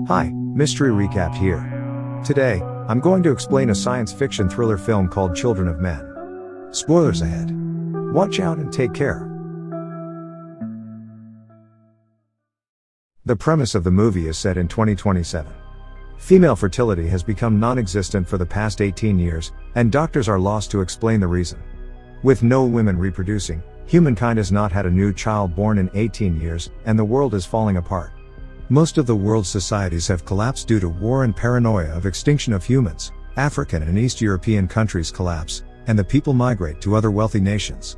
Hi, Mystery Recap here. Today, I'm going to explain a science fiction thriller film called Children of Men. Spoilers ahead. Watch out and take care. The premise of the movie is set in 2027. Female fertility has become non-existent for the past 18 years, and doctors are lost to explain the reason. With no women reproducing, humankind has not had a new child born in 18 years, and the world is falling apart. Most of the world's societies have collapsed due to war and paranoia of extinction of humans. African and East European countries collapse, and the people migrate to other wealthy nations.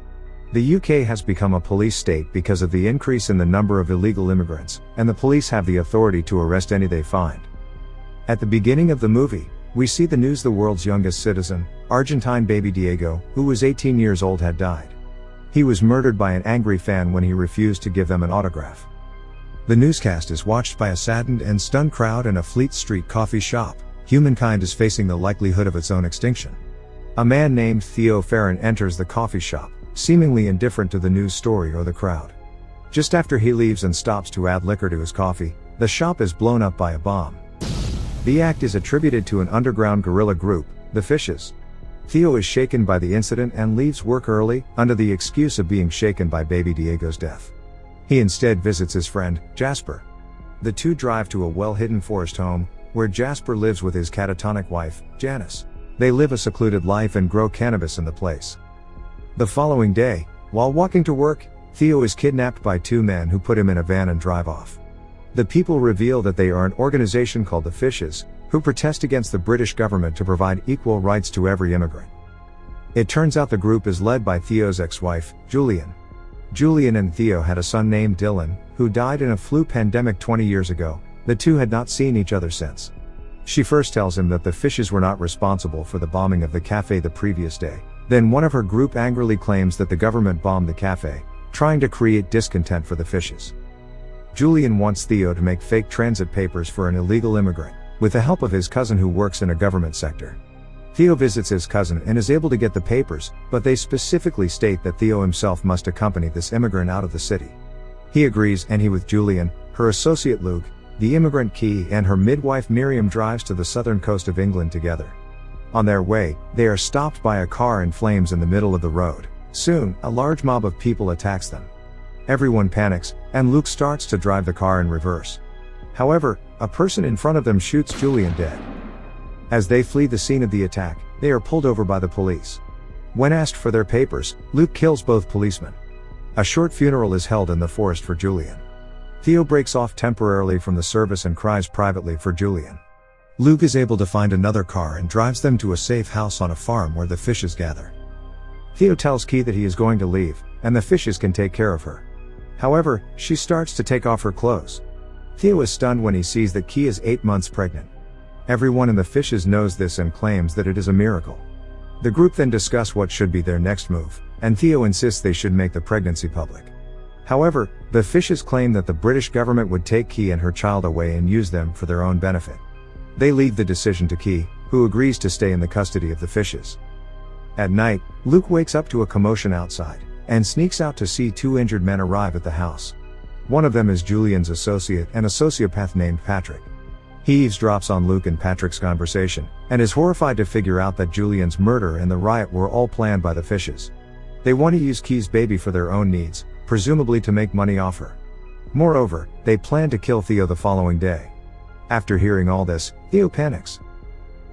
The UK has become a police state because of the increase in the number of illegal immigrants, and the police have the authority to arrest any they find. At the beginning of the movie, we see the news the world's youngest citizen, Argentine baby Diego, who was 18 years old, had died. He was murdered by an angry fan when he refused to give them an autograph. The newscast is watched by a saddened and stunned crowd in a Fleet Street coffee shop. Humankind is facing the likelihood of its own extinction. A man named Theo enters the coffee shop, seemingly indifferent to the news story or the crowd. Just after he leaves and stops to add liquor to his coffee, the shop is blown up by a bomb. The act is attributed to an underground guerrilla group, the Fishes. Theo is shaken by the incident and leaves work early, under the excuse of being shaken by baby Diego's death. He instead visits his friend, Jasper. The two drive to a well-hidden forest home, where Jasper lives with his catatonic wife, Janice. They live a secluded life and grow cannabis in the place. The following day, while walking to work, Theo is kidnapped by two men who put him in a van and drive off. The people reveal that they are an organization called the Fishes, who protest against the British government to provide equal rights to every immigrant. It turns out the group is led by Theo's ex-wife, Julian. Julian and Theo had a son named Dylan, who died in a flu pandemic 20 years ago. The two had not seen each other since. She first tells him that the Fishes were not responsible for the bombing of the cafe the previous day. Then one of her group angrily claims that the government bombed the cafe, trying to create discontent for the Fishes. Julian wants Theo to make fake transit papers for an illegal immigrant, with the help of his cousin who works in a government sector. Theo visits his cousin and is able to get the papers, but they specifically state that Theo himself must accompany this immigrant out of the city. He agrees, and he with Julian, her associate Luke, the immigrant Key, and her midwife Miriam drives to the southern coast of England together. On their way, they are stopped by a car in flames in the middle of the road. Soon, a large mob of people attacks them. Everyone panics, and Luke starts to drive the car in reverse. However, a person in front of them shoots Julian dead. As they flee the scene of the attack, they are pulled over by the police. When asked for their papers, Luke kills both policemen. A short funeral is held in the forest for Julian. Theo breaks off temporarily from the service and cries privately for Julian. Luke is able to find another car and drives them to a safe house on a farm where the Fishes gather. Theo tells Key that he is going to leave, and the Fishes can take care of her. However, she starts to take off her clothes. Theo is stunned when he sees that Key is 8 months pregnant. Everyone in the Fishes knows this and claims that it is a miracle. The group then discuss what should be their next move, and Theo insists they should make the pregnancy public. However, the Fishes claim that the British government would take Key and her child away and use them for their own benefit. They leave the decision to Key, who agrees to stay in the custody of the Fishes. At night, Luke wakes up to a commotion outside, and sneaks out to see two injured men arrive at the house. One of them is Julian's associate and a sociopath named Patrick. He eavesdrops on Luke and Patrick's conversation, and is horrified to figure out that Julian's murder and the riot were all planned by the Fishes. They want to use Key's baby for their own needs, presumably to make money off her. Moreover, they plan to kill Theo the following day. After hearing all this, Theo panics.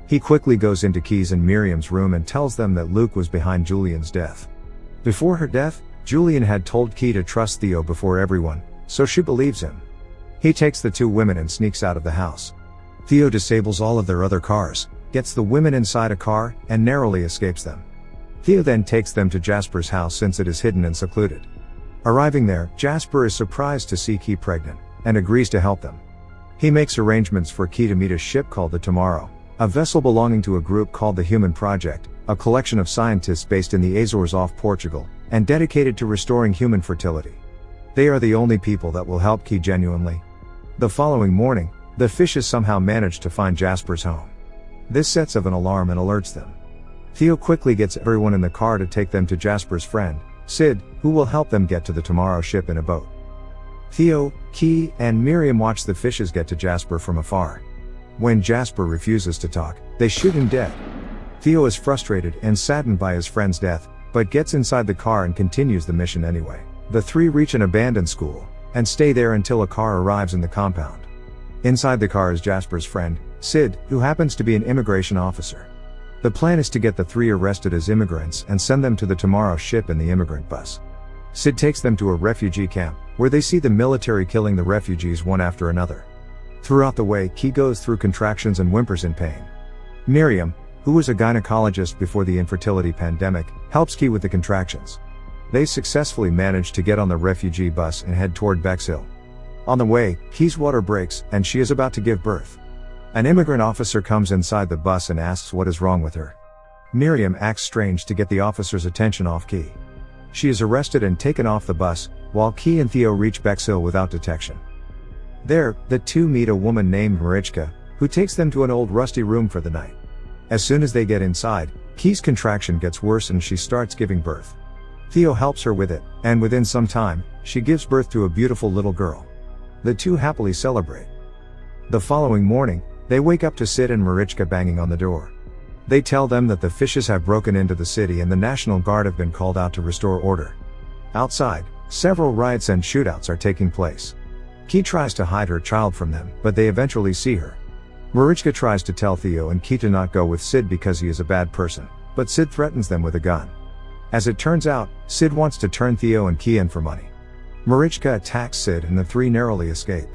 He quickly goes into Key's and Miriam's room and tells them that Luke was behind Julian's death. Before her death, Julian had told Key to trust Theo before everyone, so she believes him. He takes the two women and sneaks out of the house. Theo disables all of their other cars, gets the women inside a car, and narrowly escapes them. Theo then takes them to Jasper's house since it is hidden and secluded. Arriving there, Jasper is surprised to see Key pregnant, and agrees to help them. He makes arrangements for Key to meet a ship called the Tomorrow, a vessel belonging to a group called the Human Project, a collection of scientists based in the Azores off Portugal, and dedicated to restoring human fertility. They are the only people that will help Key genuinely. The following morning, the Fishes somehow manage to find Jasper's home. This sets off an alarm and alerts them. Theo quickly gets everyone in the car to take them to Jasper's friend, Sid, who will help them get to the Tomorrow ship in a boat. Theo, Key, and Miriam watch the fishes get to Jasper from afar. When Jasper refuses to talk, they shoot him dead. Theo is frustrated and saddened by his friend's death, but gets inside the car and continues the mission anyway. The three reach an abandoned school, and stay there until a car arrives in the compound. Inside the car is Jasper's friend, Sid, who happens to be an immigration officer. The plan is to get the three arrested as immigrants and send them to the tomorrow ship in the immigrant bus. Sid takes them to a refugee camp, where they see the military killing the refugees one after another. Throughout the way, Key goes through contractions and whimpers in pain. Miriam, who was a gynecologist before the infertility pandemic, helps Key with the contractions. They successfully manage to get on the refugee bus and head toward Bexhill. On the way, Key's water breaks, and she is about to give birth. An immigrant officer comes inside the bus and asks what is wrong with her. Miriam acts strange to get the officer's attention off Key. She is arrested and taken off the bus, while Key and Theo reach Bexhill without detection. There, the two meet a woman named Marichka, who takes them to an old rusty room for the night. As soon as they get inside, Key's contraction gets worse and she starts giving birth. Theo helps her with it, and within some time, she gives birth to a beautiful little girl. The two happily celebrate. The following morning, they wake up to Sid and Marichka banging on the door. They tell them that the fishes have broken into the city and the National Guard have been called out to restore order. Outside, several riots and shootouts are taking place. Key tries to hide her child from them, but they eventually see her. Marichka tries to tell Theo and Key to not go with Sid because he is a bad person, but Sid threatens them with a gun. As it turns out, Sid wants to turn Theo and Key in for money. Marichka attacks Sid and the three narrowly escape.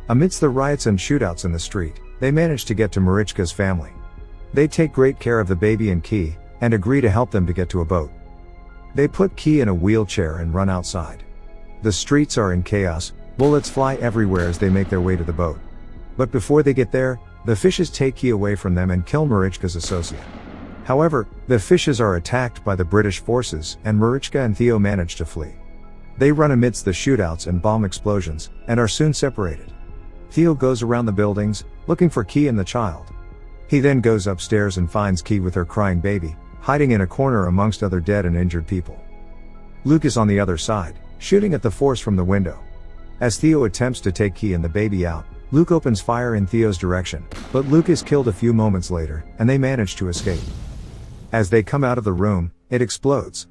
Amidst the riots and shootouts in the street, they manage to get to Marichka's family. They take great care of the baby and Key, and agree to help them to get to a boat. They put Key in a wheelchair and run outside. The streets are in chaos, bullets fly everywhere as they make their way to the boat. But before they get there, the fishes take Key away from them and kill Marichka's associate. However, the fishes are attacked by the British forces and Marichka and Theo manage to flee. They run amidst the shootouts and bomb explosions, and are soon separated. Theo goes around the buildings, looking for Key and the child. He then goes upstairs and finds Key with her crying baby, hiding in a corner amongst other dead and injured people. Luke is on the other side, shooting at the force from the window. As Theo attempts to take Key and the baby out, Luke opens fire in Theo's direction, but Luke is killed a few moments later, and they manage to escape. As they come out of the room, it explodes.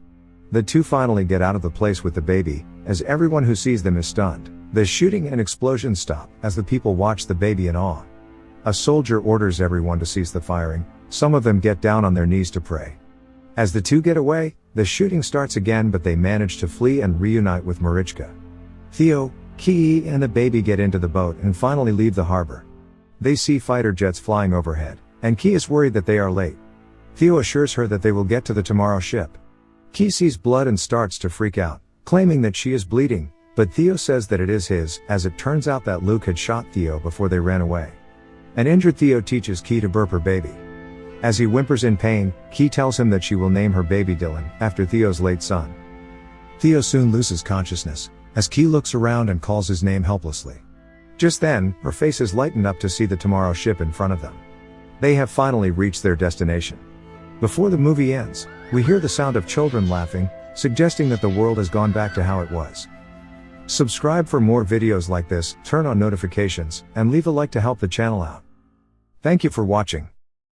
The two finally get out of the place with the baby, as everyone who sees them is stunned. The shooting and explosions stop, as the people watch the baby in awe. A soldier orders everyone to cease the firing. Some of them get down on their knees to pray. As the two get away, the shooting starts again, but they manage to flee and reunite with Marichka. Theo, Key, and the baby get into the boat and finally leave the harbor. They see fighter jets flying overhead, and Key is worried that they are late. Theo assures her that they will get to the tomorrow ship. Key sees blood and starts to freak out, claiming that she is bleeding, but Theo says that it is his, as it turns out that Luke had shot Theo before they ran away. An injured Theo teaches Key to burp her baby. As he whimpers in pain, Key tells him that she will name her baby Dylan, after Theo's late son. Theo soon loses consciousness, as Key looks around and calls his name helplessly. Just then, her face is lightened up to see the tomorrow ship in front of them. They have finally reached their destination. Before the movie ends, we hear the sound of children laughing, suggesting that the world has gone back to how it was. Subscribe for more videos like this, turn on notifications, and leave a like to help the channel out. Thank you for watching.